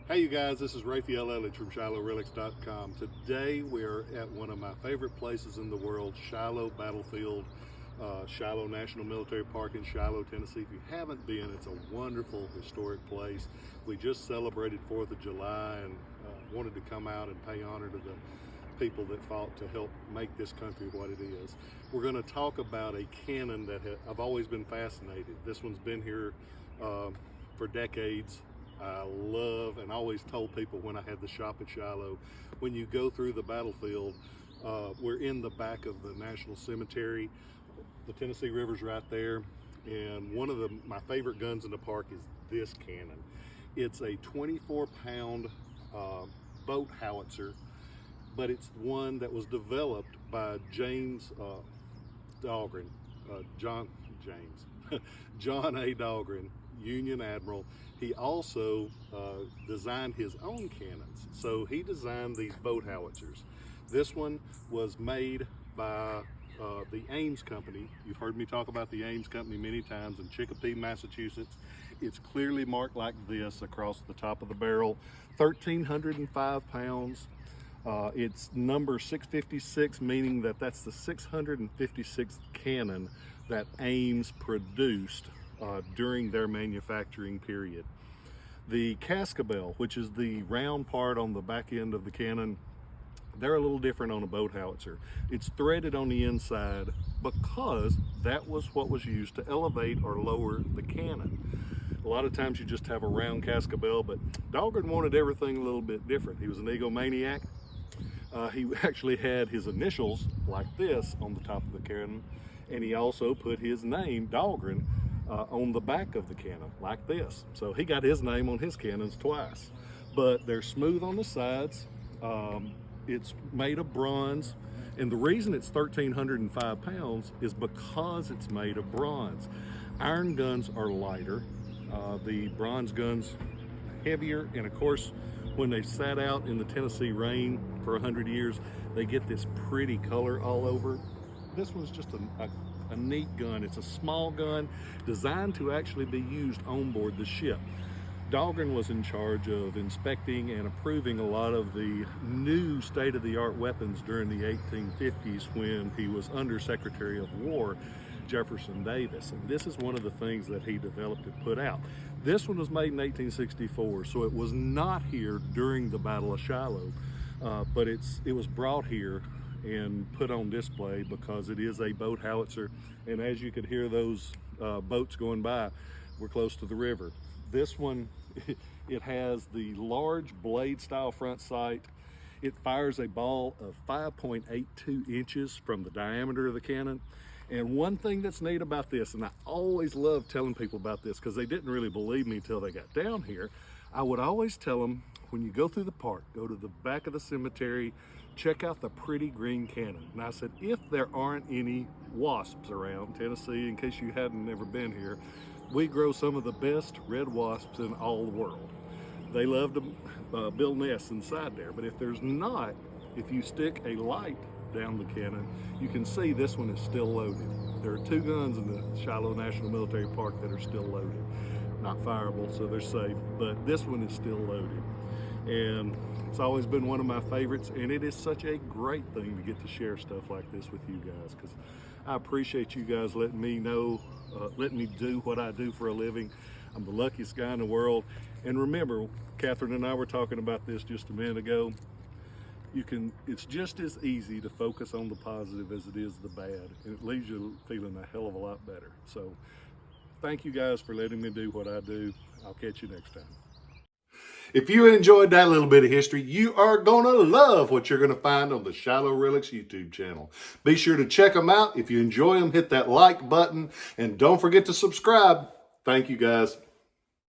Hey you guys, this is Rafael Eledge from Relics.com. Today we're at one of my favorite places in the world, Shiloh Battlefield, Shiloh National Military Park in Shiloh, Tennessee. If you haven't been, it's a wonderful historic place. We just celebrated 4th of July and wanted to come out and pay honor to the people that fought to help make this country what it is. We're going to talk about a cannon that I've always been fascinated. This one's been here for decades. I love and always told people when I had the shop at Shiloh, when you go through the battlefield, we're in the back of the National Cemetery. The Tennessee River's right there, and one of my favorite guns in the park is this cannon. It's a 24-pound boat howitzer, but it's one that was developed by James Dahlgren, John A. Dahlgren, Union Admiral. He also designed his own cannons. So he designed these boat howitzers. This one was made by the Ames Company. You've heard me talk about the Ames Company many times in Chicopee, Massachusetts. It's clearly marked like this across the top of the barrel. 1,305 pounds. It's number 656, meaning that that's the 656th cannon that Ames produced during their manufacturing period. The cascabel, which is the round part on the back end of the cannon, they're a little different on a boat howitzer. It's threaded on the inside because that was what was used to elevate or lower the cannon. A lot of times you just have a round cascabel, but Dahlgren wanted everything a little bit different. He was an egomaniac. He actually had his initials like this on the top of the cannon, and he also put his name, Dahlgren, on the back of the cannon like this. So he got his name on his cannons twice, but they're smooth on the sides. It's made of bronze, and the reason it's 1,305 pounds is because it's made of bronze. Iron guns are lighter, the bronze guns heavier, and of course when they sat out in the Tennessee rain for 100 years, they get this pretty color all over. This one's just a neat gun. It's a small gun designed to actually be used on board the ship. Dahlgren was in charge of inspecting and approving a lot of the new state-of-the-art weapons during the 1850s when he was Under Secretary of War Jefferson Davis, and this is one of the things that he developed and put out. This one was made in 1864, so it was not here during the Battle of Shiloh, but it was brought here and put on display because it is a boat howitzer, and as you could hear those boats going by, we're close to the river. This one, it has the large blade style front sight. It fires a ball of 5.82 inches from the diameter of the cannon. And one thing that's neat about this, and I always love telling people about this because they didn't really believe me until they got down here, I would always tell them, when you go through the park, go to the back of the cemetery, check out the pretty green cannon. And I said, if there aren't any wasps around Tennessee, in case you hadn't ever been here, we grow some of the best red wasps in all the world. They love to build nests inside there, but if there's not, if you stick a light down the cannon, you can see this one is still loaded. There are 2 guns in the Shiloh National Military Park that are still loaded. Not fireable, so they're safe, but this one is still loaded. And it's always been one of my favorites, and it is such a great thing to get to share stuff like this with you guys, because I appreciate you guys letting me know, letting me do what I do for a living. I'm the luckiest guy in the world. And remember, Catherine and I were talking about this just a minute ago. It's just as easy to focus on the positive as it is the bad, and it leaves you feeling a hell of a lot better. So thank you guys for letting me do what I do. I'll catch you next time. If you enjoyed that little bit of history, you are going to love what you're going to find on the Shiloh Relics YouTube channel. Be sure to check them out. If you enjoy them, hit that like button, and don't forget to subscribe. Thank you guys.